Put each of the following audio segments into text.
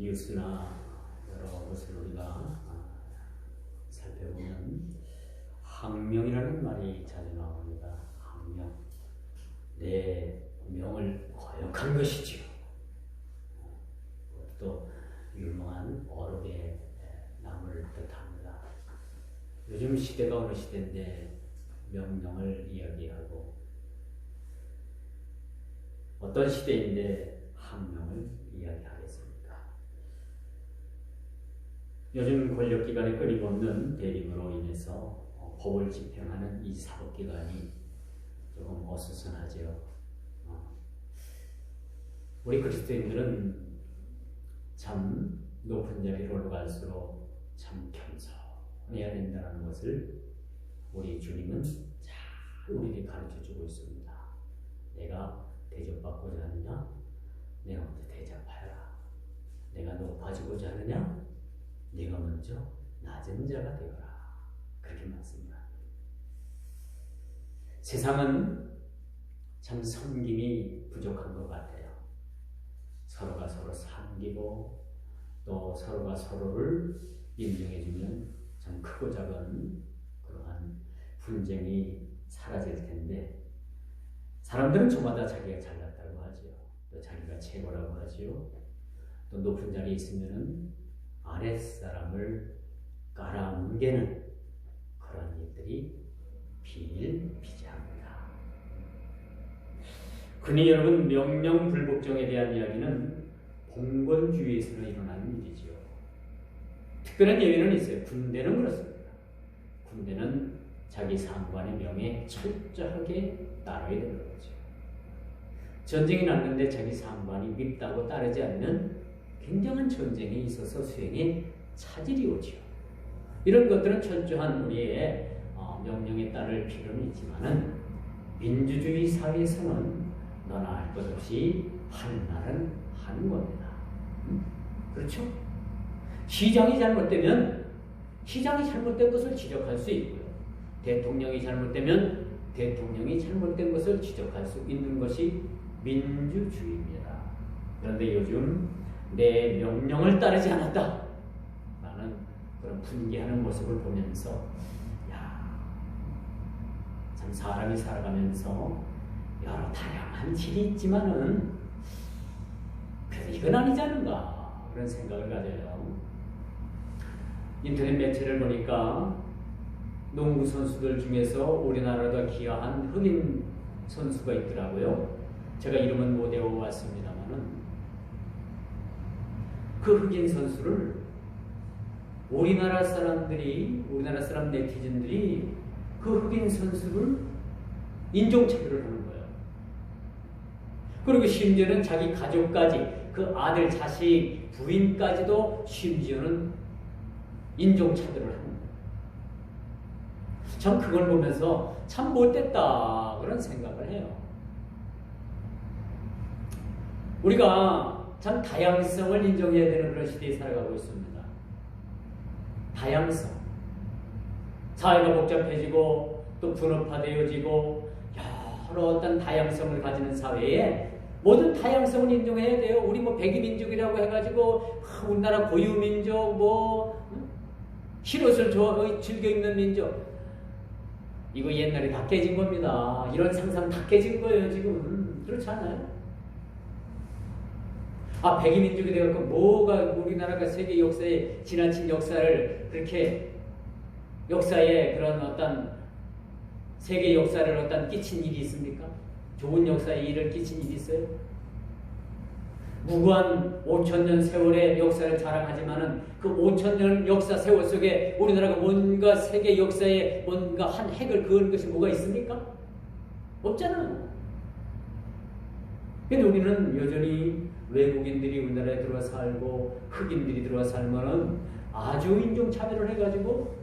뉴스나 여러 것을 우리가 살펴보면 학명이라는 말이 자주 나옵니다. 학명. 내 명을 거역한 것이지요. 또 유명한 어록의 나무를 뜻합니다. 요즘 시대가 어느 시대인데 명령을 이야기하고 어떤 시대인데 학명을 이야기하겠습니까? 요즘 권력기관의 끊임없는 대립으로 인해서 법을 집행하는 이 사법기관이 조금 어수선하죠. 우리 그리스도인들은 참 높은 자리로 올라갈수록 참 겸손해야 된다는 것을 우리 주님은 잘 우리에게 가르쳐주고 있습니다. 내가 대접받고자 하느냐? 내가 먼저 대접하여라. 내가 높아지고자 하느냐? 내가 먼저 낮은 자가 되어라. 그렇게 말씀합니다. 세상은 참 섬김이 부족한 것 같아요. 서로가 서로 섬기고 또 서로가 서로를 인정해주면 참 크고 작은 그러한 분쟁이 사라질 텐데 사람들은 저마다 자기가 잘났다고 하지요. 또 자기가 최고라고 하지요. 또 높은 자리에 있으면은 아랫사람을 깔아뭉개는 그런 일들이 비일비재합니다. 그니 여러분, 명령불복종에 대한 이야기는 봉건주의에서는 일어나는 일이지요. 특별한 예외는 있어요. 군대는 그렇습니다. 군대는 자기 상관의 명에 철저하게 따라야 되는 거죠. 전쟁이 났는데 자기 상관이 밉다고 따르지 않는 굉장한 전쟁에 있어서 수행에 차질이 오죠. 이런 것들은 철저한 우리의 명령에 따를 필요는 있지만은 민주주의 사회에서는 너나 할 것 없이 하는 말은 하는 겁니다. 그렇죠? 시장이 잘못되면 시장이 잘못된 것을 지적할 수 있고요. 대통령이 잘못되면 대통령이 잘못된 것을 지적할 수 있는 것이 민주주의입니다. 그런데 요즘 내 명령을 따르지 않았다 라는 그런 분개하는 모습을 보면서 참 사람이 살아가면서 여러 다양한 질이 있지만은 그래도 이건 아니지 않은가 그런 생각을 가져요. 인터넷 매체를 보니까 농구 선수들 중에서 우리나라가 기여한 흑인 선수가 있더라고요. 제가 이름은 못 외워왔습니다만은 그 흑인 선수를 우리나라 사람 네티즌들이 그 흑인 선수를 인종차별을 하는 거예요. 그리고 심지어는 자기 가족까지, 그 아들, 자식, 부인까지도 심지어는 인종차별을 하는 거예요. 전 그걸 보면서 참 못됐다 그런 생각을 해요. 우리가 참 다양성을 인정해야 되는 그런 시대에 살아가고 있습니다. 다양성. 사회가 복잡해지고 또 분업화되어지고 여러 어떤 다양성을 가지는 사회에 모든 다양성을 인정해야 돼요. 우리 뭐 백이민족이라고 해가지고 우리나라 고유민족 흰옷을 즐겨 입는 민족 이거 옛날에 다 깨진 겁니다. 이런 상상 다 깨진 거예요 지금. 그렇지 않아요? 백이민족이 되어서 뭐가 우리나라가 세계 역사에 지나친 역사를 그렇게 역사에 그런 어떤 세계 역사를 어떤 끼친 일이 있습니까? 좋은 역사에 일을 끼친 일이 있어요? 무고한 5,000년 세월의 역사를 자랑하지만은 그 5,000년 역사 세월 속에 우리나라가 뭔가 세계 역사에 뭔가 한 획을 그은 것이 뭐가 있습니까? 없잖아요. 근데 우리는 여전히 외국인들이 우리나라에 들어와 살고 흑인들이 들어와 살면은 아주 인종차별을 해가지고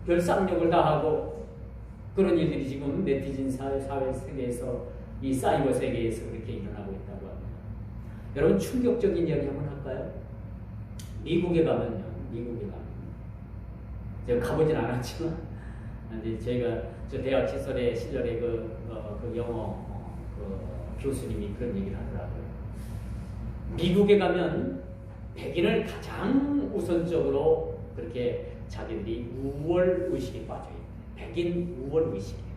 별 쌍욕을 다 하고 그런 일들이 지금 네티즌 사회 세계에서 이 사이버 세계에서 그렇게 일어나고 있다고 합니다. 여러분 충격적인 이야기 한번 할까요? 미국에 가면요. 제가 가보진 않았지만 제가 저 대학 시절에 그 영어 교수님이 그런 얘기를 하더라고요. 미국에 가면 백인을 가장 우선적으로 그렇게 자기들이 우월 의식에 빠져 있는 백인 우월 의식이에요.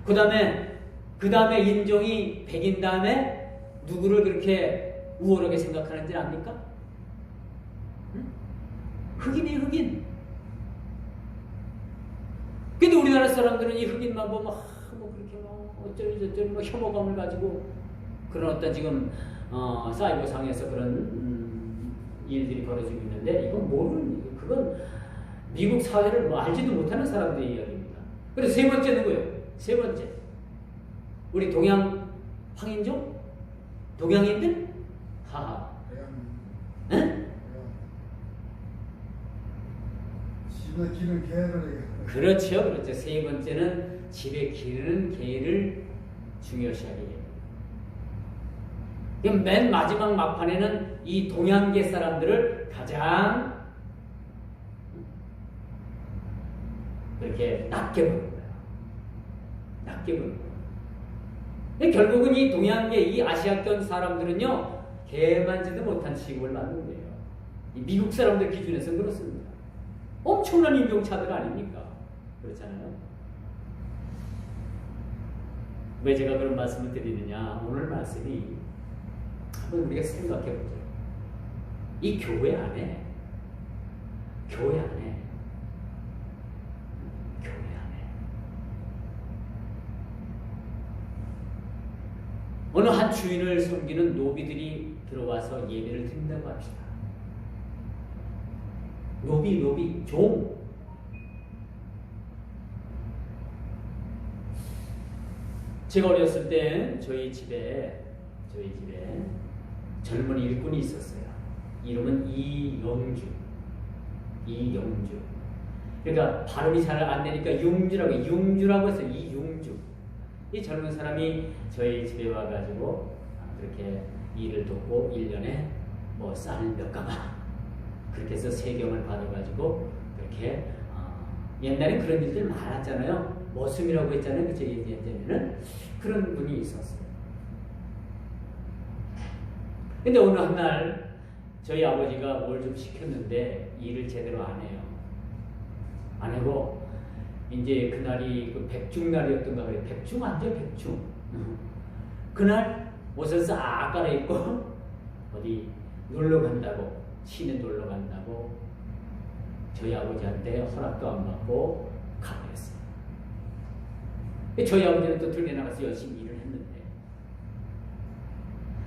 그 다음에 인종이 백인 다음에 누구를 그렇게 우월하게 생각하는지 압니까? 응? 흑인이 흑인. 근데 우리나라 사람들은 이 흑인만 보면 뭐 그렇게 어쩌리저쩌리 혐오감을 가지고 그런 어떤 지금 사이버상에서 그런 일들이 벌어지고 있는데 이건 모르는, 그건 미국 사회를 뭐 알지도 못하는 사람들의 이야기입니다. 그래서 세 번째 누구예요? 세 번째 우리 동양 황인종? 동양인들? 하하. 응? 집에 기르는 개를. 그렇죠. 그렇죠. 세 번째는 집에 기르는 개를 중요시하게 해요. 맨 마지막 막판에는 이 동양계 사람들을 가장 그렇게 낮게 보는 거예요. 낮게 보는 거예요. 결국은 이 동양계, 이 아시아권 사람들은요, 개만지도 못한 취급을 받는 거예요. 이 미국 사람들 기준에서는 그렇습니다. 엄청난 인종차별 아닙니까? 그렇잖아요. 왜 제가 그런 말씀을 드리느냐? 오늘 말씀이 한번 우리가 생각해 보죠. 이 교회 안에 어느 한 주인을 섬기는 노비들이 들어와서 예배를 드린다고 합시다. 노비, 종. 제가 어렸을 때 저희 집에 젊은 일꾼이 있었어요. 이름은 이영주. 그러니까 발음이 잘 안 되니까 융주라고 해서 이용주. 이 젊은 사람이 저희 집에 와가지고 그렇게 일을 돕고 1년에 뭐 쌀 몇 가마 그렇게 해서 세경을 받아가지고 그렇게 옛날에 그런 일들 많았잖아요. 머슴이라고 했잖아요. 그쵸? 예전에는 그런 분이 있었어요. 근데 어느 한 날 저희 아버지가 뭘 좀 시켰는데 일을 제대로 안 해요. 안 하고 이제 그날이 그 백중날이었던가 그래. 백중 아니죠? 백중. 그날 옷을 싹 갈아입고 어디 놀러 간다고, 시내 놀러 간다고 저희 아버지한테 허락도 안 받고 가버렸어요. 저희 아버지는 또 들에 나가서 열심히 일을 했는데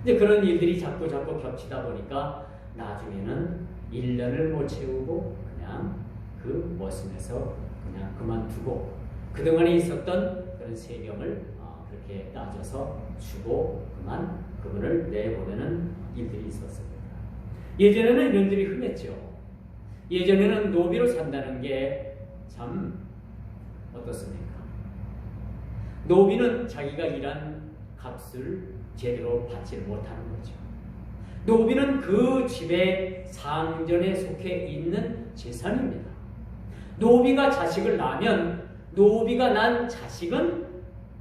이제 그런 일들이 자꾸 겹치다 보니까 나중에는 1년을 못 채우고 그냥 그 머슴에서 그냥 그만두고 그동안에 있었던 그런 세금을 그렇게 따져서 주고 그만 그분을 내보내는 일들이 있었습니다. 예전에는 이런 일이 흔했죠. 예전에는 노비로 산다는 게 참 어떻습니까? 노비는 자기가 일한 값을 제대로 받지 못하는 거죠. 노비는 그 집의 상전에 속해 있는 재산입니다. 노비가 자식을 낳으면 노비가 난 자식은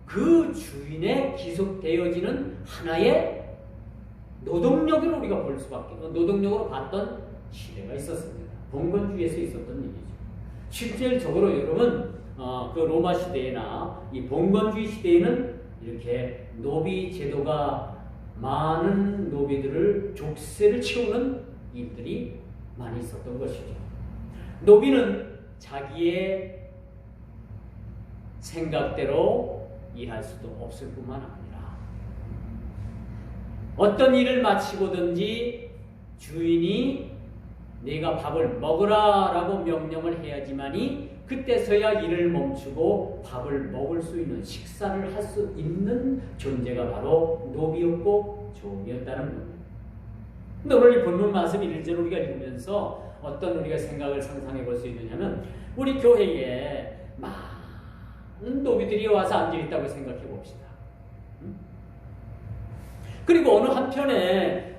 그 주인에 기속되어지는 하나의 노동력으로 우리가 볼 수밖에, 노동력으로 봤던 시대가 있었습니다. 봉건주의에서 있었던 일이죠. 실질적으로 여러분 그 로마 시대나 이 봉건주의 시대에는 이렇게 노비 제도가 많은 노비들을 족쇄를 채우는 일들이 많이 있었던 것이죠. 노비는 자기의 생각대로 일할 수도 없을 뿐만 아니라 어떤 일을 마치고든지 주인이 네가 밥을 먹으라 라고 명령을 해야지만이 그때서야 일을 멈추고 밥을 먹을 수 있는, 식사를 할 수 있는 존재가 바로 노비였고 종이었다는 겁니다. 근데 오늘 이 본문 말씀 1절 우리가 읽으면서 어떤 우리가 생각을 상상해 볼 수 있느냐면 우리 교회에 많은 노비들이 와서 앉아있다고 생각해 봅시다. 그리고 어느 한편에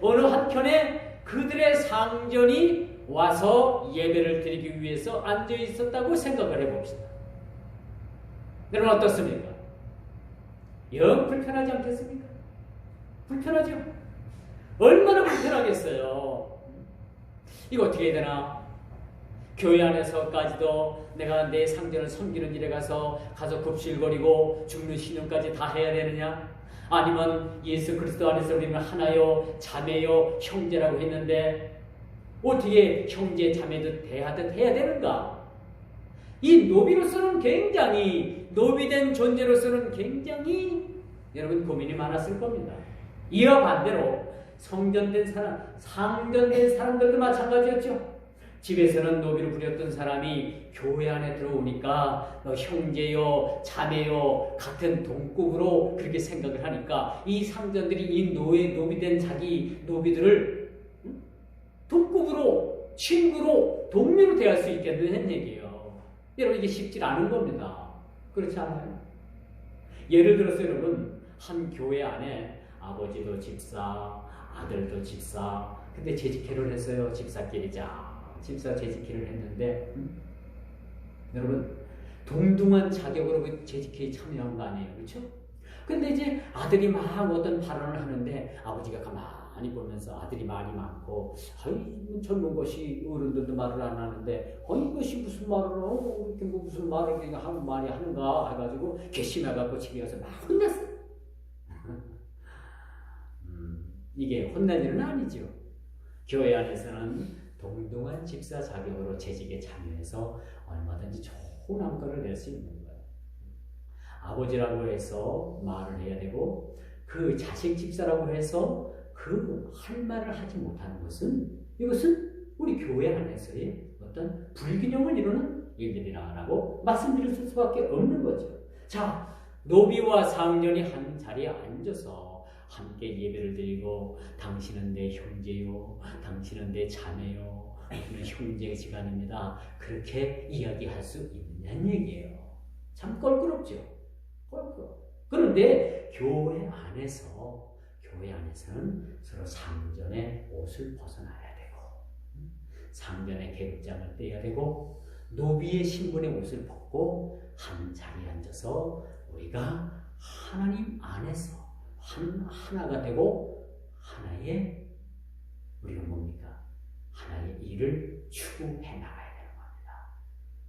그들의 상전이 와서 예배를 드리기 위해서 앉아 있었다고 생각을 해봅시다. 여러분 어떻습니까? 영 불편하지 않겠습니까? 불편하죠? 얼마나 불편하겠어요. 이거 어떻게 해야 되나? 교회 안에서까지도 내가 내 상전을 섬기는 일에 가서 굽실거리고 죽는 신용까지 다 해야 되느냐? 아니면 예수 그리스도 안에서 우리는 하나요, 자매요, 형제라고 했는데 어떻게 형제, 자매도 대하듯 해야 되는가? 이 노비로서는 굉장히, 노비된 존재로서는 굉장히 여러분 고민이 많았을 겁니다. 이와 반대로 성전된 사람, 상전된 사람들도 마찬가지였죠. 집에서는 노비를 부렸던 사람이 교회 안에 들어오니까 너 형제요, 자매요, 같은 동급으로 그렇게 생각을 하니까 이 상전들이 이 노비된 자기 노비들을 동급으로, 친구로, 동료로 대할 수 있겠는 얘기예요. 여러분 이게 쉽지 않은 겁니다. 그렇지 않아요? 예를 들어서 여러분 한 교회 안에 아버지도 집사, 아들도 집사, 근데 재직회를 했어요. 집사 재직회를 했는데 여러분 동등한 자격으로 그 재직회에 참여한 거 아니에요, 그렇죠? 근데 이제 아들이 막 어떤 발언을 하는데 아버지가 가만히 보면서 아들이 말이 많고, 아이 젊은 것이 어른들도 말을 안 하는데, 이것이 무슨 말을 이렇게 무슨 말을 많이 하는가 해가지고 괘씸해갖고 집에 가서 막 혼냈어요. 이게 혼날 일은 아니죠. 교회 안에서는 동등한 집사 자격으로 재직에 참여해서 얼마든지 좋은 성과를 낼 수 있는 거예요. 아버지라고 해서 말을 해야 되고 그 자식 집사라고 해서 그 할 말을 하지 못하는 것은 이것은 우리 교회 안에서의 어떤 불균형을 이루는 일들이라고 말씀드릴 수밖에 없는 거죠. 자, 노비와 상전이 한 자리에 앉아서 함께 예배를 드리고 당신은 내 형제요, 당신은 내 자매요, 우리는 형제의 시간입니다. 그렇게 이야기할 수 있느냐는 얘기예요. 참 껄끄럽죠. 껄끄러워. 그런데 교회 안에서는 서로 상전의 옷을 벗어나야 되고 상전의 계급장을 떼야 되고 노비의 신분의 옷을 벗고 한 자리에 앉아서 우리가 하나님 안에서 하나가 되고 하나의 우리가 뭡니까? 하나의 일을 추구해 나가야 되는 겁니다.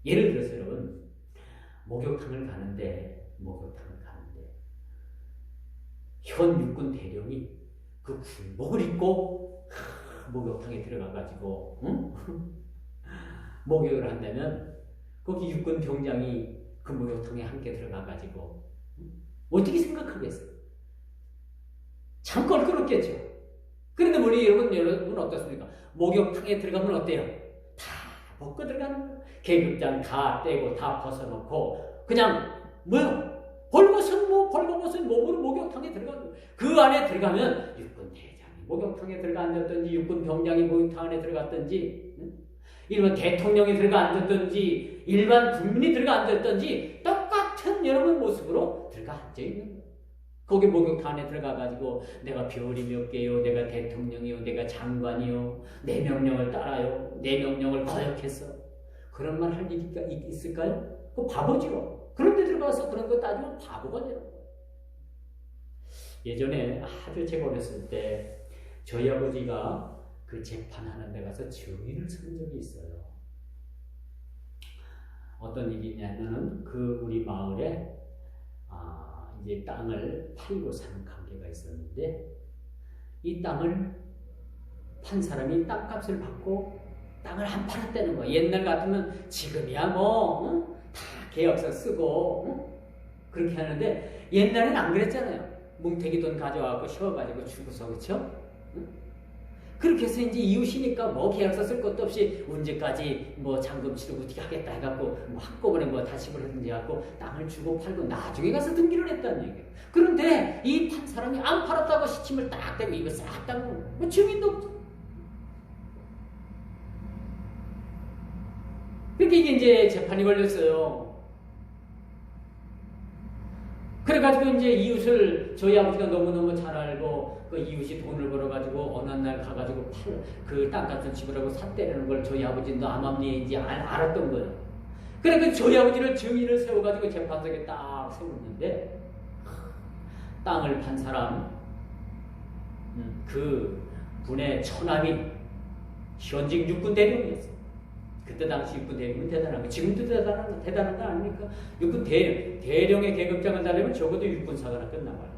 예를 들어서 여러분 목욕탕을 가는데 현 육군 대령이 그 군복을 입고 목욕탕에 들어가가지고 목욕을 한다면 거기 육군 병장이 그 목욕탕에 함께 들어가가지고 어떻게 생각하겠어요? 참 껄끄럽겠죠. 그런데 우리 여러분 어떻습니까? 목욕탕에 들어가면 어때요? 다 벗고 들어가는 거예요. 계급장 다 떼고 다 벗어놓고 그냥 벌거벗은 몸으로 목욕탕에 들어가는 거예요. 그 안에 들어가면 육군 대장이 목욕탕에 들어가 앉았든지 육군 병장이 목욕탕 안에 들어갔든지 일반 대통령이 들어가 앉았든지 일반 국민이 들어가 앉았든지 똑같은 여러분 모습으로 들어가 앉아있는 거예요. 거기 목욕탕 안에 들어가가지고 내가 별이 몇 개요, 내가 대통령이요, 내가 장관이요, 내 명령을 따라요, 내 명령을 거역했어. 그런 말 할 일이 있을까요? 그거 바보죠. 그런데 들어가서 그런 거 따지면 바보가 되는 거예요. 예전에 아주 제가 어렸을 때 저희 아버지가 그 재판하는 데 가서 증인을 선 적이 있어요. 어떤 일이 있냐면은 그 우리 마을에 이제 땅을 팔고 사는 관계가 있었는데 이 땅을 판 사람이 땅값을 받고 땅을 안 팔았다는 거야. 옛날 같으면 지금이야 다 계약서 쓰고 그렇게 하는데 옛날에는 안 그랬잖아요. 뭉태기 돈 가져와서 쉬어가지고 주고서 그렇죠? 그렇게 해서 이제 이웃이니까 계약서 쓸 것도 없이 언제까지 잔금 치르고 어떻게 하겠다 해갖고 한꺼번에 다시을 하든지 해갖고 땅을 주고 팔고 나중에 가서 등기를 했다는 얘기예요. 그런데 이 판 사람이 안 팔았다고 시침을 딱 대고 이거 싹 닦고 증인도 없죠. 그렇게 이제 재판이 걸렸어요. 그래가지고 이제 이웃을 저희 아버지가 너무너무 잘 알고 그 이웃이 돈을 벌어가지고 어느 날 가가지고 그 땅값을 지불하고 샀다는 걸 저희 아버지도 암암리에 알았던 거예요. 그래서 저희 아버지를 증인을 세워가지고 재판석에 딱 세웠는데 땅을 판 사람 그 군의 처남이 현직 육군 대령이었어요. 그때 당시 육군 대령은 대단한 거, 지금도 대단한 거 아닙니까? 육군 대령의 계급장을 달려면 적어도 육군사관은 끝나봐요.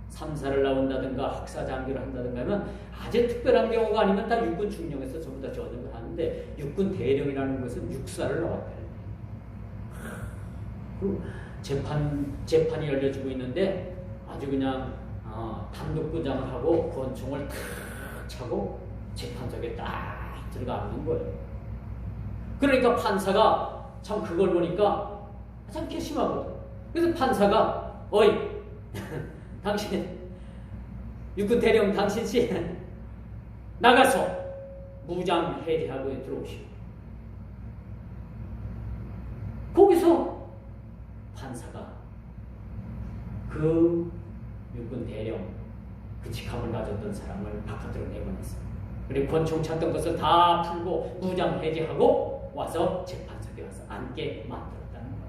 3사를 나온다든가 학사 장교를 한다든가 하면 아주 특별한 경우가 아니면 다 육군 중령에서 전부 다 전역을 하는데 육군 대령이라는 것은 육사를 나왔다는 거예요. 재판이 열려지고 있는데 아주 그냥 단독부장을 하고 권총을 탁 차고 재판석에 딱 들어가는 거예요. 그러니까 판사가 참 그걸 보니까 참 괘씸하거든. 그래서 판사가 어이 당신 육군 대령 당신씨 나가서 무장 해제하고 들어오시오. 거기서 판사가 그 육군 대령 그 직함을 가졌던 사람을 바깥으로 내보냈어요. 그리고 권총 찾던 것을 다 풀고 무장 해제하고 와서 재판석에 와서 앉게 만들었다는 거예요.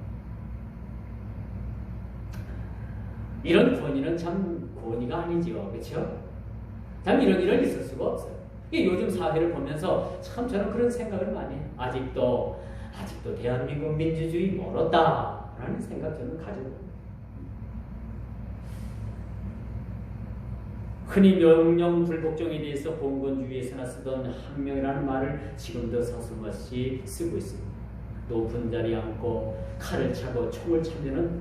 이런 권위는 참 권위가 아니지요. 그렇죠? 참 이런 일은 있을 수가 없어요. 요즘 사회를 보면서 참 저는 그런 생각을 많이 해요. 아직도 대한민국 민주주의 멀었다라는 생각 저는 가지고 있습니다. 흔히 명령불복종에 대해서 봉건주의에서나 쓰던 항명이라는 말을 지금도 서슴없이 쓰고 있습니다. 높은 자리에 앉고 칼을 차고 총을 차면은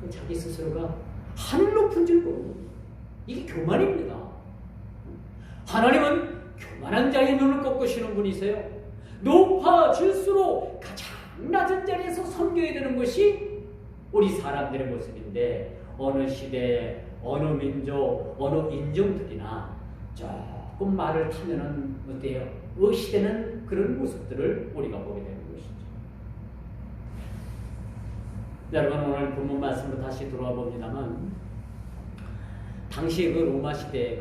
자기 스스로가 하늘 높은 줄 모르고 이게 교만입니다. 하나님은 교만한 자의 눈을 꺾으시는 분이세요. 높아질수록 가장 낮은 자리에서 섬겨야 되는 것이 우리 사람들의 모습인데 어느 시대, 어느 민족, 어느 인종들이나 조금 말을 타면은 어때요? 그 시대는 그런 모습들을 우리가 보게 되는 것이죠. 여러분 오늘 본문 말씀으로 다시 돌아와 봅니다만 당시 그 로마 시대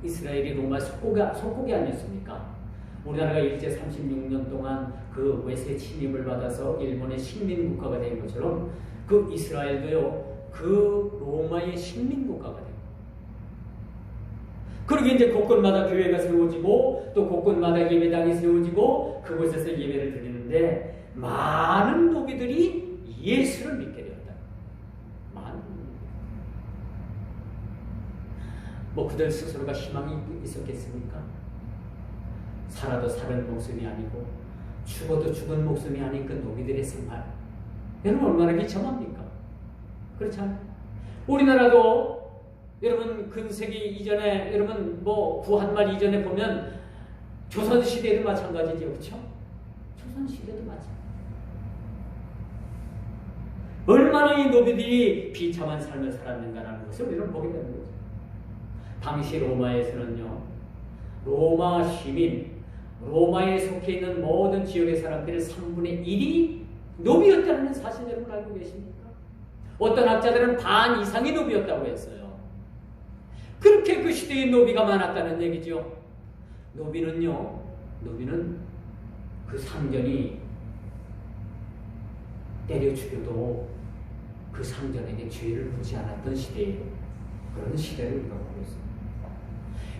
이스라엘이 로마 속국이 아니었습니까? 우리나라가 일제 36년 동안 그 외세 침입을 받아서 일본의 식민국가가 된 것처럼 그 이스라엘도요 그 로마의 식민국가가 됩니다. 그리고 이제 곳곳마다 교회가 세워지고 또 곳곳마다 예배당이 세워지고 그곳에서 예배를 드리는데 많은 노비들이 예수를 믿게 되었다. 많은 뭐 그들 스스로가 희망이 있었겠습니까? 살아도 사는 목숨이 아니고 죽어도 죽은 목숨이 아닌 그 노비들의 생활 여러분 얼마나 비참합니까? 그렇지 않아요? 우리나라도 여러분 근세기 이전에 여러분 뭐 구한말 이전에 보면 조선시대도 마찬가지죠. 그렇죠? 조선시대도 마찬가지. 얼마나 이 노비들이 비참한 삶을 살았는가라는 것을 우리는 보게 되는 거죠. 당시 로마에서는요. 로마 시민, 로마에 속해 있는 모든 지역의 사람들의 3분의 1이 노비였다는 사실 여러분 알고 계십니까? 어떤 학자들은 반 이상이 노비였다고 했어요. 그렇게 그 시대에 노비가 많았다는 얘기죠. 노비는 그 상전이 때려 죽여도 그 상전에게 죄를 묻지 않았던 시대예요. 그런 시대를 우리가 보고 있습니다.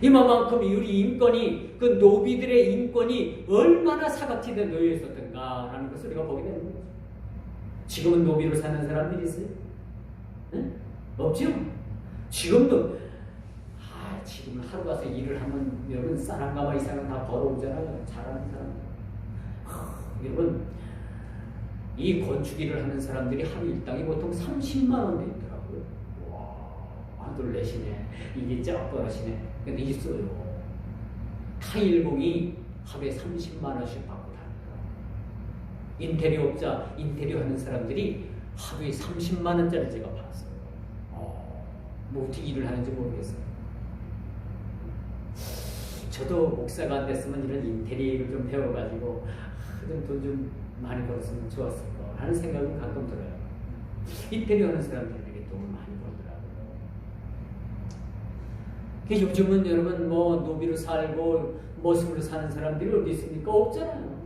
이만큼 우리 인권이, 그 노비들의 인권이 얼마나 사각지대에 놓여 있었던가라는 것을 우리가 보게 되는 거죠. 지금은 노비로 사는 사람들이 있어요? 네? 없죠? 지금도 지금 하루 가서 일을 하면 여러분 쌀한가마 이상은 다 벌어오잖아요. 잘하는 사람. 여러분 이 건축 일을 하는 사람들이 하루 일당이 보통 30만 원 되더라고요. 와, 놀라시네. 이게 쫙 벌어시네. 근데 있어요. 타일공이 하루에 30만 원씩 받고 다니더라고요. 인테리어 하는 사람들이 하루에 30만 원짜리 제가 봤어요. 뭐 어떻게 일을 하는지 모르겠어요. 저도 목사가 안 됐으면 이런 인테리어를 좀 배워가지고 돈 좀 많이 벌었으면 좋았을 거 하는 생각이 가끔 들어요. 인테리어 하는 사람들에게 돈을 많이 벌더라고요. 요즘은 여러분 뭐 노비로 살고 머슴으로 사는 사람들이 어디 있습니까? 없잖아요.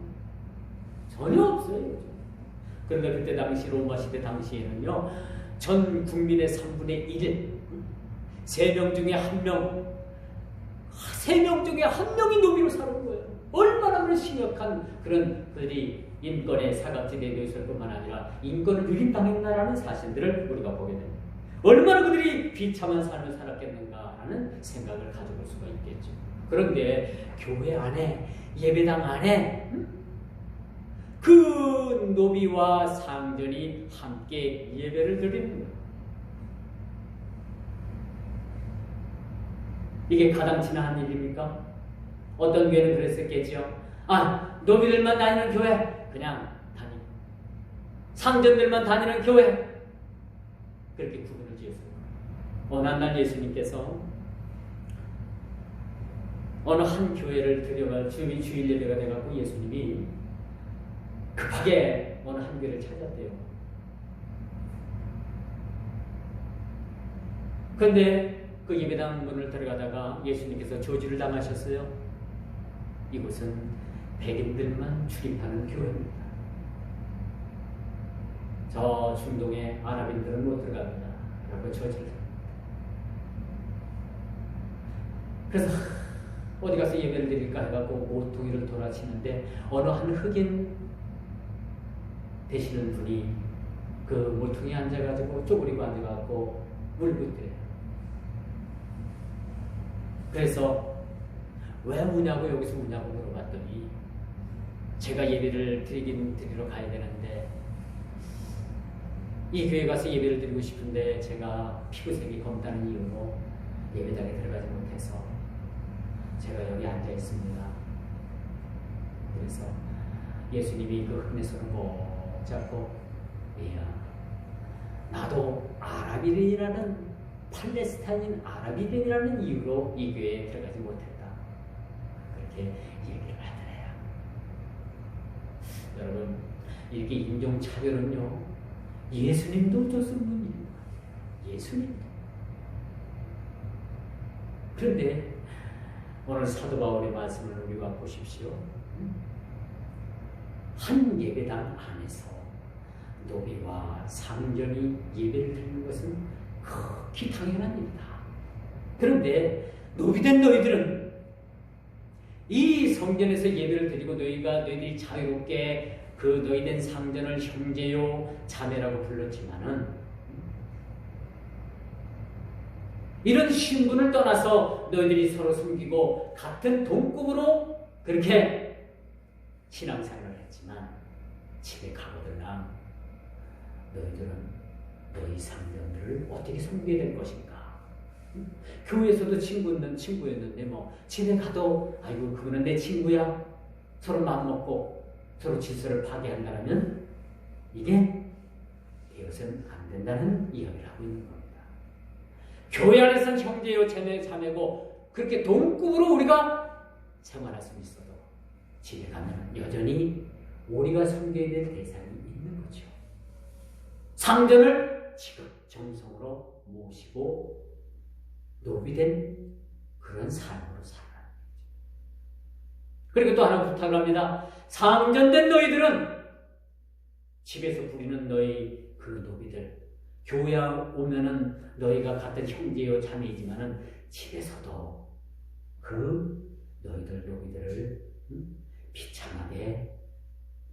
전혀 없어요. 요즘. 그런데 그때 당시 로마 시대 당시에는요 전 국민의 3분의 1 3명 중에 1명, 3명 중에 1명이 노비로 살아온 거예요. 얼마나 그런 심각한 그런 그들이 인권의 사각지대에 있을 뿐만 아니라 인권을 유린당했나라는 사실들을 우리가 보게 됩니다. 얼마나 그들이 비참한 삶을 살았겠는가라는 생각을 가져볼 수가 있겠죠. 그런데 교회 안에, 예배당 안에 그 노비와 상전이 함께 예배를 드리는 거예요. 이게 가당치나 한 일입니까? 어떤 교회는 그랬었겠죠. 노비들만 다니는 교회 그냥 다니고, 상전들만 다니는 교회 그렇게 구분을 지었어요. 어느 날 예수님께서 어느 한 교회를 들여가 주일 예배가 돼갖고 예수님이 급하게 어느 한 교회를 찾았대요. 그런데 그 예배당 문을 들어가다가 예수님께서 저주를 당하셨어요. 이곳은 백인들만 출입하는 교회입니다. 저 중동의 아랍인들은 못 들어갑니다. 라고 저주를. 그래서 어디 가서 예배를 드릴까 해갖고 모퉁이를 돌아치는데 어느 한 흑인 되시는 분이 그 모퉁이에 앉아가지고 쪼그리고 앉아갖고 울고 그래서 왜 우냐고 여기서 우냐고 물어봤더니 제가 예배를 드리러 가야 되는데 이 교회 가서 예배를 드리고 싶은데 제가 피부색이 검다는 이유로 예배당에 들어가지 못해서 제가 여기 앉아 있습니다. 그래서 예수님이 그 흑인의 손을 꼭 잡고 나도 아랍인이라는 팔레스타인 아랍인이라는 이유로 이 교회에 들어가지 못했다. 그렇게 얘기를 하더래요. 여러분, 이렇게 인종차별은요, 예수님도 줬었는 일입니다. 예수님도. 그런데 오늘 사도 바울의 말씀을 우리가 보십시오. 한 예배당 안에서 노비와 상전이 예배를 드리는 것은 극히 당연한 일이다. 그런데 노비된 너희들은 이 성전에서 예배를 드리고 너희들이 자유롭게 그 너희된 상전을 형제요 자매라고 불렀지만은 이런 신분을 떠나서 너희들이 서로 섬기고 같은 동급으로 그렇게 신앙생활을 했지만 집에 가거들랑 너희들은 너희 상전들을 어떻게 섬기게 될 것인가? 교회에서도 친구였는데 집에 가도 아이고 그분은 내 친구야. 서로 마음먹고 서로 질서를 파괴한다면 이게 이것은 안 된다는 이야기를 하고 있는 겁니다. 교회 안에서는 형제요 자매고 그렇게 동급으로 우리가 생활할 수 있어도 집에 가면 여전히 우리가 섬겨야 될 대상이 있는 거죠. 상전을 지극정성으로 모시고 노비된 그런 삶으로 살아가는 거죠. 그리고 또 하나 부탁을 합니다. 상전된 너희들은 집에서 부리는 너희 그 노비들, 교회 오면은 너희가 같은 형제요 자매이지만은 집에서도 그 너희들 노비들을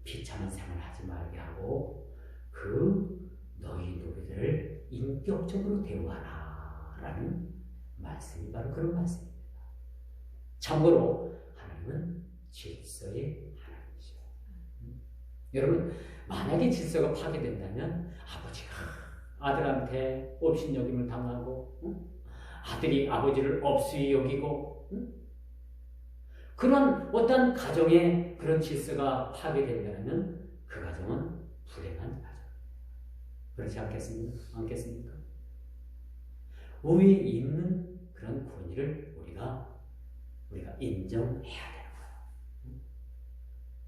비참한 생활하지 말게 하고 그 너희 노비들을 인격적으로 대우하라 라는 말씀이 바로 그런 말씀입니다. 참고로 하나님은 질서의 하나님이죠. 여러분, 만약에 질서가 파괴된다면 아버지가 아들한테 업신여김을 당하고 아들이 아버지를 업수히 여기고 그런 어떤 가정의 그런 질서가 파괴된다면 그 가정은 불행한 가정. 그렇지 않겠습니까? 위에 있는 그런 권위를 우리가 인정해야 되는 거예요.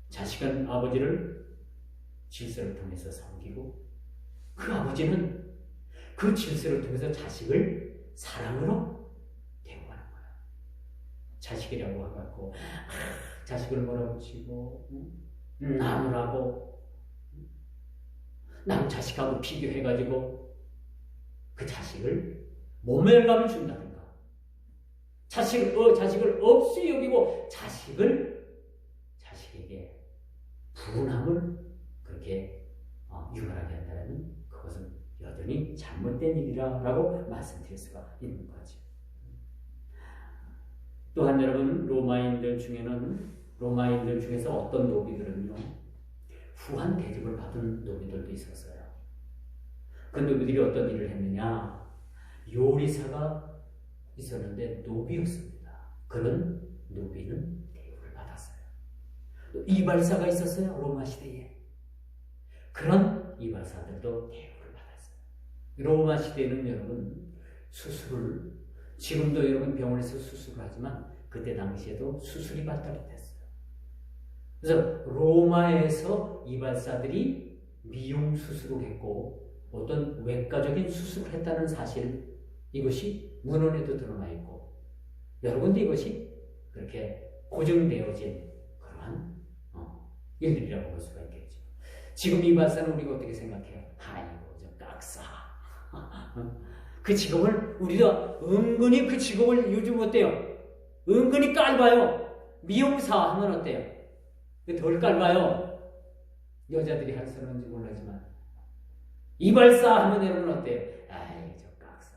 자식은 아버지를 질서를 통해서 섬기고 그 아버지는 그 질서를 통해서 자식을 사랑으로 대우하는 거예요. 자식이라고 하고 자식을 몰아붙이고 나무라고 남 자식하고 비교해가지고 그 자식을 모멸감을 준다든가, 자식을 없이 여기고 자식에게 분함을 그렇게 유발하게 한다면 그것은 여전히 잘못된 일이라고 말씀드릴 수가 있는 거죠. 또한 여러분, 로마인들 중에서 어떤 노비들은요, 후한 대접을 받은 노비들도 있었어요. 그 노비들이 어떤 일을 했느냐, 요리사가 있었는데 노비였습니다. 그런 노비는 대우를 받았어요. 또 이발사가 있었어요. 로마 시대에. 그런 이발사들도 대우를 받았어요. 로마 시대에는 여러분, 수술을, 지금도 여러분 병원에서 수술을 하지만 그때 당시에도 수술이 발달이 됐어요. 그래서 로마에서 이발사들이 미용 수술을 했고 어떤 외과적인 수술을 했다는 사실, 이것이 문헌에도 드러나 있고 여러 군데 이것이 그렇게 고증되어진 그러한 일들이라고 볼 수가 있겠죠. 지금 이발사는 우리가 어떻게 생각해요? 아이고 저 깍사. 그 직업을 우리가 은근히 그 직업을 요즘 어때요? 은근히 깔봐요. 미용사 하면 어때요? 덜 깔봐요. 여자들이 할 수는지 몰라지만 이발사 하면 여러분 어때요? 아이 저 깍사.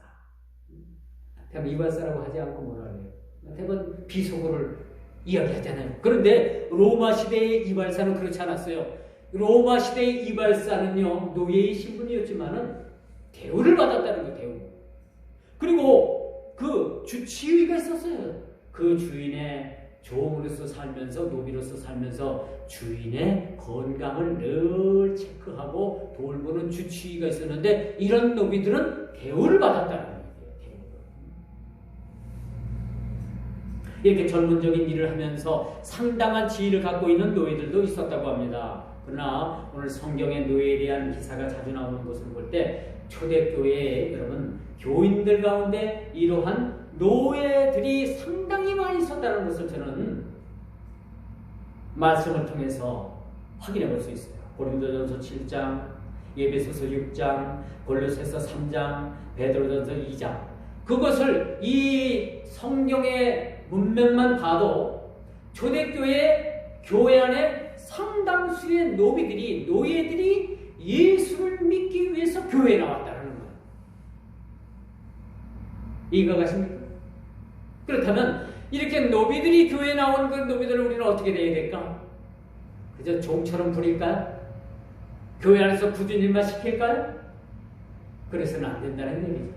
대부분 이발사라고 하지 않고 뭐라 그래요? 대부분 비속어를 이야기하잖아요. 그런데 로마 시대의 이발사는 그렇지 않았어요. 로마 시대의 이발사는요, 노예의 신분이었지만은 대우를 받았다는 거, 대우. 그리고 그 주치의가 있었어요. 그 주인의 종으로서 살면서, 노비로서 살면서 주인의 건강을 늘 체크하고 돌보는 주치의가 있었는데 이런 노비들은 대우를 받았다는 거예요. 이렇게 전문적인 일을 하면서 상당한 지위를 갖고 있는 노예들도 있었다고 합니다. 그러나 오늘 성경의 노예에 대한 기사가 자주 나오는 것을 볼 때 초대교회에 여러분 교인들 가운데 이러한 노예들이 상당히 많이 있었다는 것을 저는 말씀을 통해서 확인해 볼 수 있어요. 고린도전서 7장, 에베소서 6장, 골로새서 3장, 베드로전서 2장. 그것을 이 성경의 문맥만 봐도 초대교회 교회 안에 상당수의 노예들이 예수를 믿기 위해서 교회에 나왔다는 거예요. 이해가 가십니까? 그렇다면 이렇게 노비들이 교회에 나온 그 노비들을 우리는 어떻게 대해야 될까? 그저 종처럼 부릴까요? 교회 안에서 굳은 일만 시킬까요? 그래서는 안 된다는 얘기죠.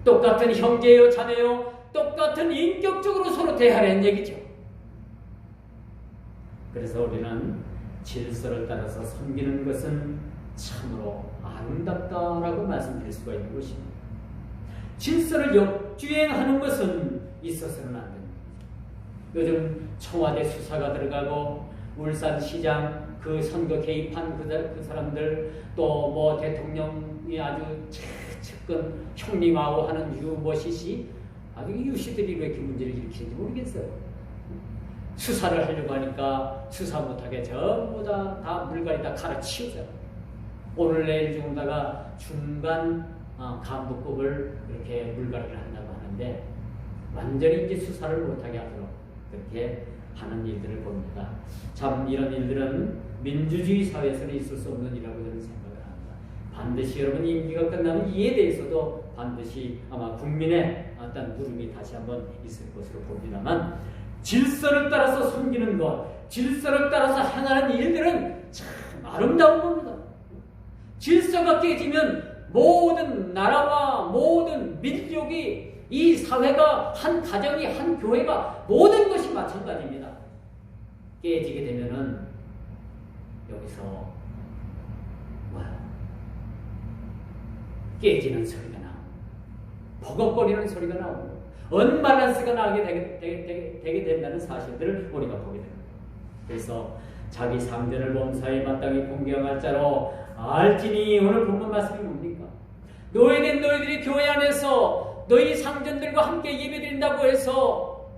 똑같은 형제요, 자매요, 똑같은 인격적으로 서로 대하라는 얘기죠. 그래서 우리는 질서를 따라서 섬기는 것은 참으로 아름답다라고 말씀드릴 수가 있는 것입니다. 질서를 역주행하는 것은 있어서는 안 됩니다. 요즘 청와대 수사가 들어가고 울산시장 그 선거 개입한 그 사람들, 또 뭐 대통령이 아주 측근 형님하고 하는 유머시시, 아주 유시들이 왜 이렇게 문제를 일으키는지 모르겠어요. 수사를 하려고 하니까 수사 못하게 전부 다 물갈이 다 갈아치우잖아요. 오늘 내일 중다가 중간 간부급을 이렇게 물갈이를 한다고 하는데 완전히 이제 수사를 못하게 하도록 그렇게 하는 일들을 봅니다. 참 이런 일들은 민주주의 사회에서는 있을 수 없는 일이라고 저는 생각을 합니다. 반드시 여러분 임기가 끝나면 이에 대해서도 반드시 아마 국민의 어떤 물음이 다시 한번 있을 것으로 봅니다만, 질서를 따라서 섬기는 것, 질서를 따라서 행하는 일들은 참 아름다운 겁니다. 질서가 깨지면 모든 나라와 모든 민족이, 이 사회가, 한 가정이, 한 교회가, 모든 것이 마찬가지입니다. 깨지게 되면은 여기서 뭐야? 깨지는 소리가 나오고 버벅거리는 소리가 나오고 언밸런스가 나게 되게 된다는 사실들을 우리가 보게 됩니다. 그래서 자기 상전을 범사에 마땅히 공경할 자로 알지니, 오늘 본문 말씀이 뭡니까? 노예된 너희들이 교회 안에서 너희 상전들과 함께 예배드린다고 해서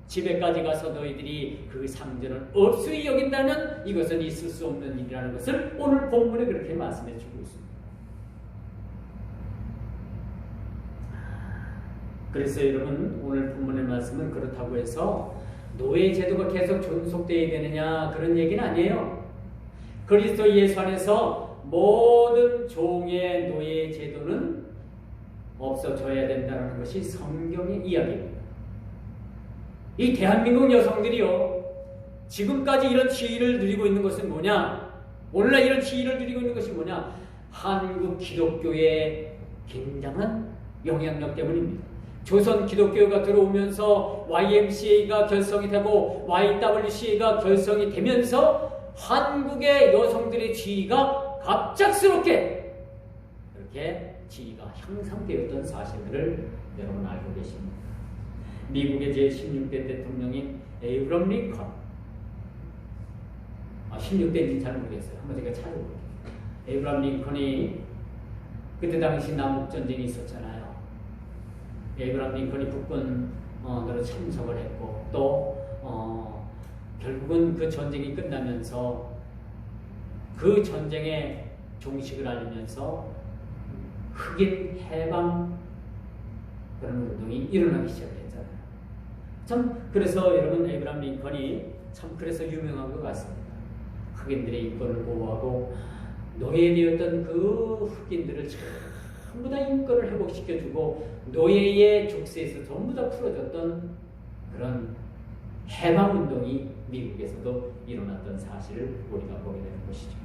집에까지 가서 너희들이 그 상전을 없이 여긴다면 이것은 있을 수 없는 일이라는 것을 오늘 본문에 그렇게 말씀해 주고 있습니다. 그래서 여러분 오늘 본문의 말씀은 그렇다고 해서 노예 제도가 계속 존속되어야 되느냐 그런 얘기는 아니에요. 그리스도 예수 안에서 모든 종의 노예 제도는 없어져야 된다는 것이 성경의 이야기입니다. 이 대한민국 여성들이요, 지금까지 이런 지위를 누리고 있는 것은 뭐냐? 오늘날 이런 지위를 누리고 있는 것이 뭐냐? 한국 기독교의 굉장한 영향력 때문입니다. 조선 기독교가 들어오면서 YMCA가 결성이 되고 YWCA가 결성이 되면서 한국의 여성들의 지위가 갑작스럽게 이렇게 지위가 향상되었던 사실들을 여러분 알고 계십니다. 미국의 제16대 대통령인 에이브럼 링컨, 16대인지 잘 모르겠어요. 한번 제가 찾아볼게요. 에이브럼 링컨이 그때 당시 남북전쟁이 있었잖아요. 에이브럼 링컨이 북군으로 참석을 했고 또 결국은 그 전쟁이 끝나면서 그 전쟁의 종식을 알리면서 흑인 해방 그런 운동이 일어나기 시작했잖아요. 참 그래서 여러분 에이브럼 링컨이 참 그래서 유명한 것 같습니다. 흑인들의 인권을 보호하고 노예되었던 그 흑인들을 전부 다 인권을 회복시켜주고 노예의 족쇄에서 전부 다 풀어줬던 그런 해방운동이 미국에서도 일어났던 사실을 우리가 보게 되는 것이죠.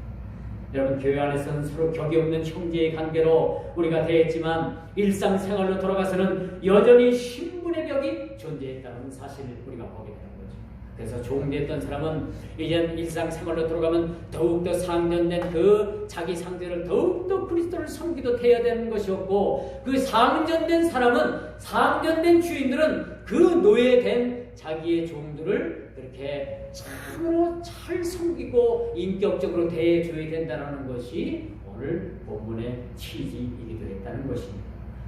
여러분 교회 안에서는 서로 격이 없는 형제의 관계로 우리가 대했지만 일상생활로 돌아가서는 여전히 신분의 벽이 존재했다는 사실을 우리가 보게 되는 거죠. 그래서 종되었던 사람은 이제 일상생활로 들어가면 더욱더 상전된 그 자기 상대를 더욱더 그리스도를 섬기듯 해야 되는 것이었고, 그 상전된 사람은, 상전된 주인들은 그 노예된 자기의 종들을 그렇게 참으로 잘 섬기고 인격적으로 대해줘야 된다는 것이 오늘 본문의 취지이기도 했다는 것입니다.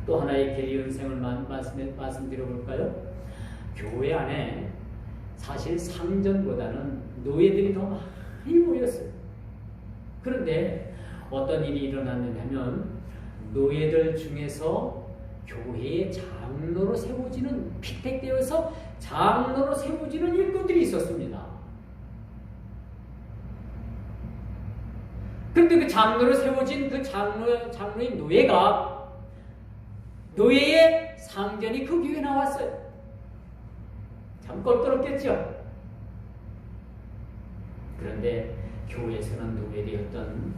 또 하나의 계리 현상을 말씀드려볼까요? 교회 안에 사실 상전보다는 노예들이 더 많이 모였어요. 그런데 어떤 일이 일어났느냐면 노예들 중에서 교회의 장로로 세워지는, 픽택되어서 장로로 세워지는 일꾼들이 있었습니다. 그런데 그 장로로 세워진 그 장로인 노예가, 노예의 상전이 그 교회에 나왔어요. 참 껄끄럽겠죠. 그런데 교회에서는 노예되었던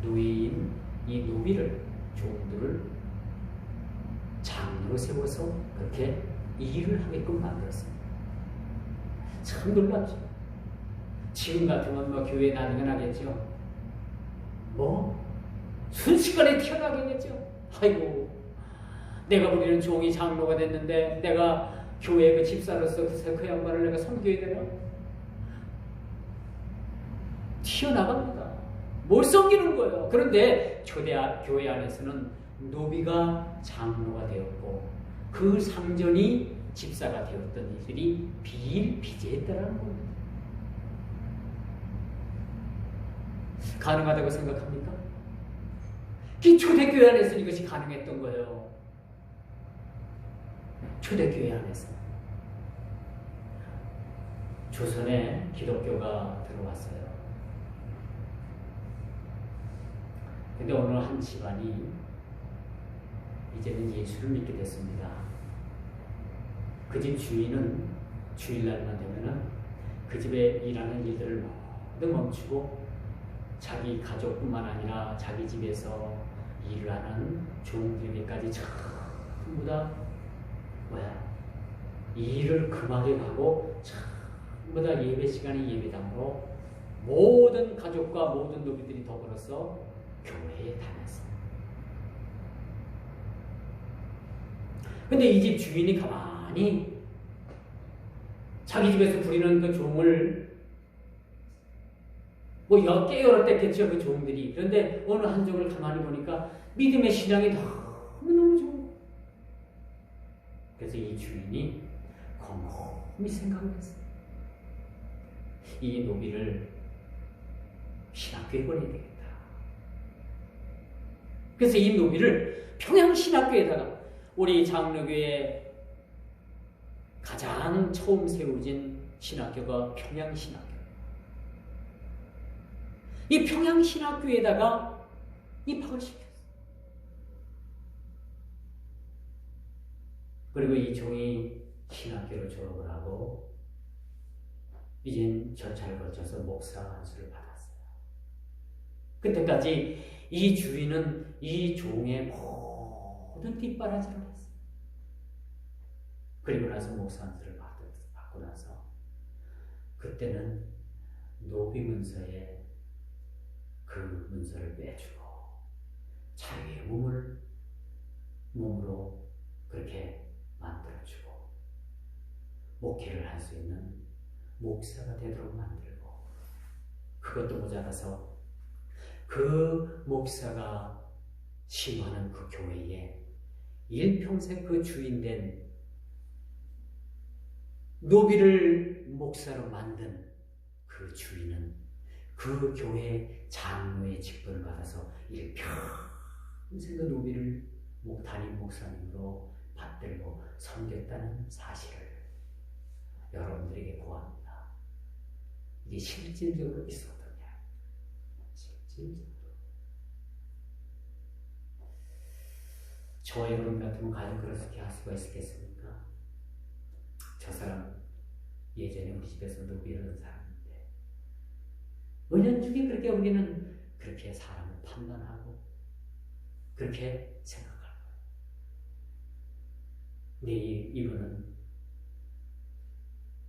노예인 이 노비를, 종들을 장로로 세워서 그렇게 일을 하게끔 만들었습니다. 참 놀랍죠. 지금 같으면 뭐 교회에 난리가 나겠죠. 뭐 순식간에 튀어나가겠죠. 아이고, 내가 부리는 종이 장로가 됐는데 내가 교회 그 집사로서 그 양반을 내가 섬겨야 되나? 튀어나갑니다. 못 섬기는 거예요. 그런데 교회 안에서는 노비가 장로가 되었고 그 상전이 집사가 되었던 이들이 비일비재했다라는 겁니다. 가능하다고 생각합니까? 이 초대교회 안에서 이것이 가능했던 거예요. 초대교회 안에서 조선에 기독교가 들어왔어요. 근데 어느 한 집안이 이제는 예수를 믿게 됐습니다. 그 집 주인은 주일날만 되면은 그 집에 일하는 일들을 모두 멈추고 자기 가족뿐만 아니라 자기 집에서 일을 하는 종들에게까지 전부 다 일을 금하게 가고 전부 다 예배 시간에 예배당으로 모든 가족과 모든 노비들이 더불어서 교회에 다녔어요. 근데 이 집 주인이 가만히 자기 집에서 부리는 그 종을 뭐 몇 개 여러 때겠죠, 그 종들이. 그런데 어느 한 종을 가만히 보니까 믿음의 신앙이 너무너무 좋은. 그래서 이 주인이 곰곰이 생각을 했어요. 이 노비를 신학교에 보내야 되겠다. 그래서 이 노비를 평양 신학교에다가, 우리 장로교회 가장 처음 세워진 신학교가 평양신학교. 이 평양신학교에다가 입학을 시켰어요. 그리고 이 종이 신학교를 졸업을 하고 이젠 절차를 거쳐서 목사 안수를 받았어요. 그때까지 이 주인은 이 종의 모든 뒷바라지를 했어요. 그리고 나서 목사 안수를 받고 나서 그때는 노비 문서에 그 문서를 빼주고 자기의 몸으로 그렇게 만들어주고 목회를 할 수 있는 목사가 되도록 만들고, 그것도 모자라서 그 목사가 심하는 그 교회에 일평생 그 주인된 노비를 목사로 만든 그 주인은 그 교회 장로의 직분을 받아서 일평생 그 노비를 담임 목사님으로 받들고 섬겼다는 사실을 여러분들에게 고합니다. 이게 실질적으로 있었던 이야기. 실질적으로. 저와 여러분 같으면 과연 그렇게 할 수가 있겠습니까? 저 사람 예전에 우리 집에서 노비하던 사람인데 은연중에 그렇게 우리는 그렇게 사람을 판단하고 그렇게 생각할 거예요. 근데 이분은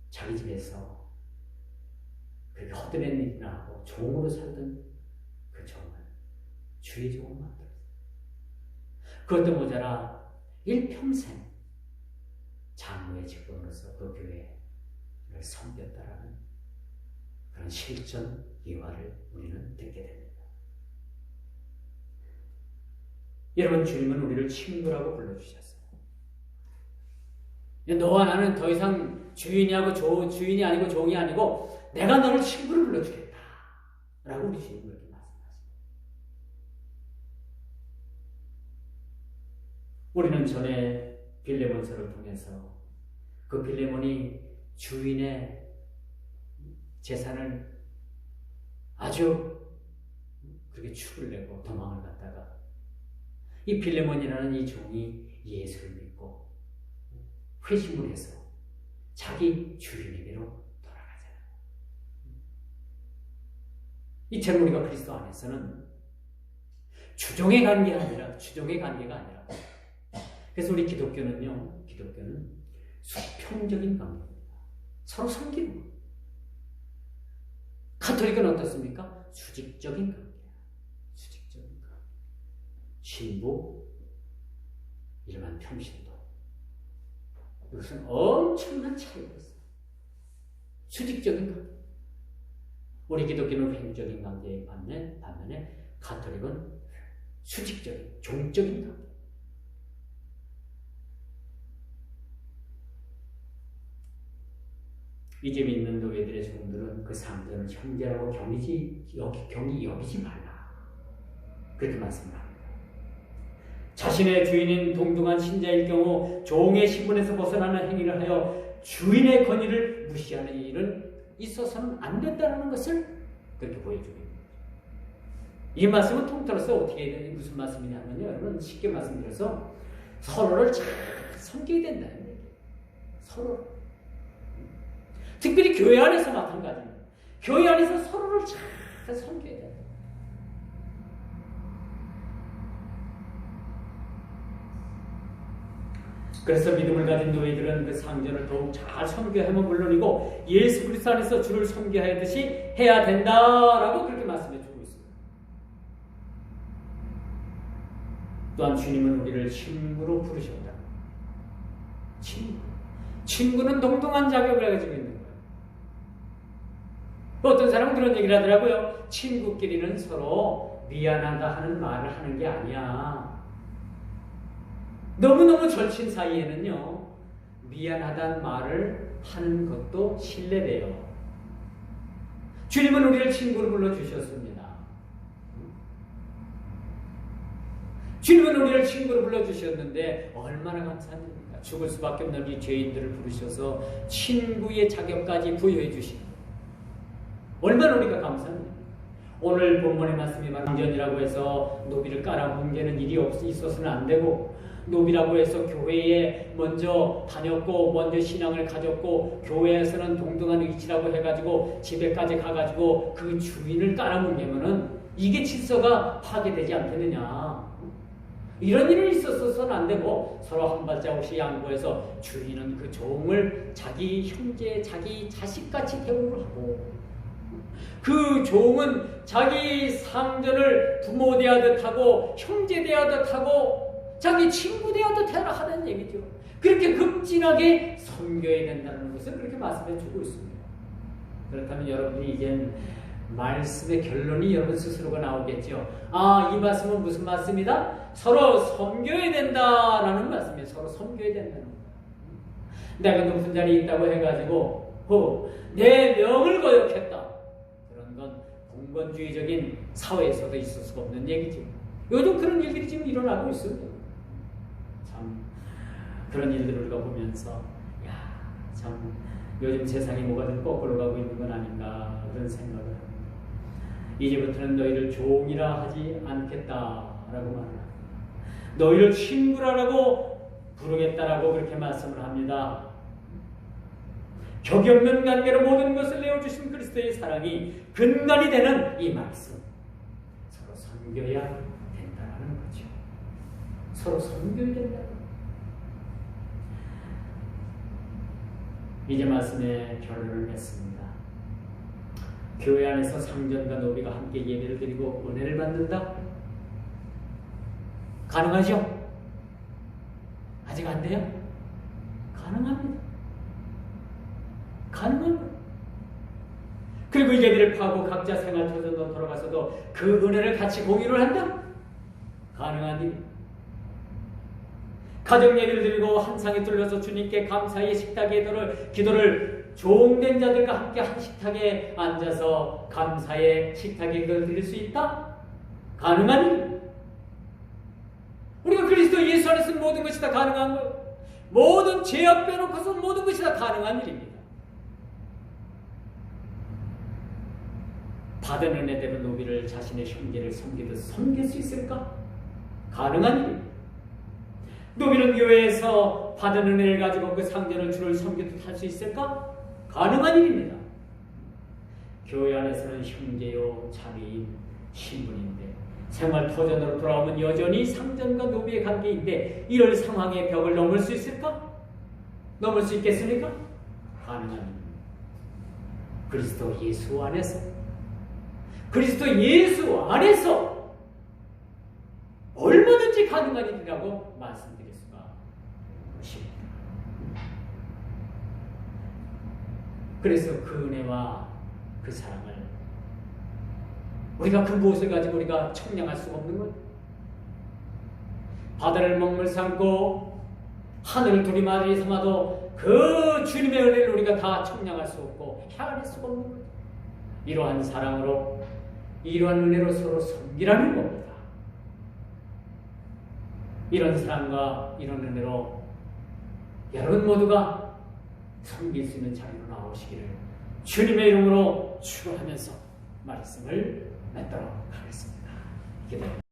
자기 집에서 그렇게 헛되는 일이나 하고 종으로 살던 그 종을 주의 종으로 만들었어요. 그것도 모자라 일평생 장로의 직분으로서 그 교회를 섬겼다라는 그런 실전 이화를 우리는 듣게 됩니다. 여러분, 주님은 우리를 친구라고 불러주셨어요. 너와 나는 더 이상 주인이 아니고 종이 아니고 내가 너를 친구로 불러주겠다 라고 우리 주님은 그렇게 말씀하십니다. 우리는 전에 빌레몬서를 통해서 그 빌레몬이 주인의 재산을 아주 그렇게 축을 내고 도망을 갔다가 이 빌레몬이라는 이 종이 예수를 믿고 회심을 해서 자기 주인에게로 돌아가잖아요. 이처럼 우리가 그리스도 안에서는 주종의 관계가 아니라 그래서 우리 기독교는 수평적인 관계입니다. 서로 섬기는 것. 가톨릭은 어떻습니까? 수직적인 관계예요. 수직적인 관계. 신부, 일반 평신도. 이것은 엄청난 차이가 있어요. 수직적인 관계. 우리 기독교는 횡적인 관계의 반면에 가톨릭은 수직적인, 종적인 관계. 이제 믿는 노예들의 종들은 그 상전을 형제라고 경히 여기지 말라. 그렇게 말씀합니다. 자신의 주인인 동등한 신자일 경우 종의 신분에서 벗어나는 행위를 하여 주인의 권위를 무시하는 일은 있어서는 안 된다는 것을 그렇게 보여주고 있는 거죠. 이 말씀은 통틀어서 무슨 말씀이냐면요. 여러분, 쉽게 말씀드려서 서로를 잘 섬겨야 된다는 얘기예요. 서로. 특별히 교회 안에서 마찬가지입니다. 교회 안에서 서로를 잘 섬겨야 돼요. 그래서 믿음을 가진 노예들은 그 상전을 더욱 잘 섬겨야 하면 물론이고 예수 그리스도 안에서 주를 섬겨하듯이 해야 된다라고 그렇게 말씀해 주고 있습니다. 또한 주님은 우리를 친구로 부르셨다. 친구는 동등한 자격을 가지고 있는 거예요. 어떤 사람은 그런 얘기를 하더라고요. 친구끼리는 서로 미안하다 하는 말을 하는 게 아니야. 너무너무 절친 사이에는요, 미안하다는 말을 하는 것도 신뢰돼요. 주님은 우리를 친구로 불러주셨습니다. 주님은 우리를 친구로 불러주셨는데 얼마나 감사합니까? 죽을 수밖에 없는 이 죄인들을 부르셔서 친구의 자격까지 부여해 주시는 얼마나 우리가 감사합니다. 오늘 본문의 말씀이 방전이라고 해서 노비를 깔아뭉개는 일이 있어서는 안 되고, 노비라고 해서 교회에 먼저 다녔고 먼저 신앙을 가졌고 교회에서는 동등한 위치라고 해가지고 집에까지 가가지고 그 주인을 깔아뭉개면은 이게 질서가 파괴되지 않겠느냐. 이런 일이 있었어서는 안 되고 서로 한 발자국씩 양보해서 주인은 그 종을 자기 형제, 자기 자식같이 대우를 하고, 그 종은 자기 상전을 부모 대하듯 하고 형제 대하듯 하고 자기 친구 대하듯 하는 얘기죠. 그렇게 급진하게 섬겨야 된다는 것을 그렇게 말씀해 주고 있습니다. 그렇다면 여러분이 이젠 말씀의 결론이 여러분 스스로가 나오겠죠. 아, 이 말씀은 무슨 말씀이다? 서로 섬겨야 된다라는 말씀이에요. 서로 섬겨야 된다는 거예요. 내가 높은 자리에 있다고 해가지고 내 명을 거역했다. 그런 건 공건주의적인 사회에서도 있을 수가 없는 얘기죠. 요즘 그런 일들이 지금 일어나고 있습니다. 참 그런 일들을 우리가 보면서 참 요즘 세상이 뭐가 좀 거꾸로 가고 있는 건 아닌가 그런 생각을 합니다. 이제부터는 너희를 종이라 하지 않겠다라고 말합니다. 너희를 친구라고 부르겠다라고 그렇게 말씀을 합니다. 격이 없는 관계로 모든 것을 내어주신 그리스도의 사랑이 근간이 되는 이 말씀, 서로 섬겨야 된다는 거죠. 서로 섬겨야 된다. 이제 말씀에 결론을 맺습니다. 교회 안에서 상전과 노비가 함께 예배를 드리고 은혜를 받는다? 가능하죠? 아직 안 돼요? 가능합니다. 가능합니다. 그리고 예배를 파고 각자 생활 터전으로 돌아가서도 그 은혜를 같이 공유를 한다? 가능한 일입니다. 가정 예배를 드리고 한 상에 둘러서 주님께 감사의 식탁에 기도를 종된 자들과 함께 한 식탁에 앉아서 감사의 식탁에 기도를 드릴 수 있다? 가능한 일. 우리가 그리스도 예수 안에서 모든 것이 다 가능한 거예요. 모든 죄악 빼놓고서 모든 것이 다 가능한 일입니다. 받은 은혜대로 노비를 자신의 형제를 섬기듯 섬길 수 있을까? 가능한 일입니다. 노비는 교회에서 받은 은혜를 가지고 그 상전을 주를 섬기듯 할 수 있을까? 가능한 일입니다. 교회 안에서는 형제요 자매인 신분인데 생활 터전으로 돌아오면 여전히 상전과 노비의 관계인데 이런 상황의 벽을 넘을 수 있을까? 넘을 수 있겠습니까? 가능한 일입니다. 그리스도 예수 안에서 얼마든지 가능한 일이라고 말씀드릴 수가 있습니다. 그래서 그 은혜와 그 사랑을 우리가 그 무엇을 가지고 우리가 청량할 수가 없는 거예요. 바다를 먹물 삼고 하늘을 두리마리 삼아도 그 주님의 은혜를 우리가 다 청량할 수 없고 헤아릴 수가 없는 거예요. 이러한 사랑으로 이러한 은혜로 서로 섬기라는 겁니다. 이런 사랑과 이런 은혜로 여러분 모두가 섬길 수 있는 자리로 나오시기를 주님의 이름으로 축원하면서 말씀을 맺도록 하겠습니다. 기도합니다.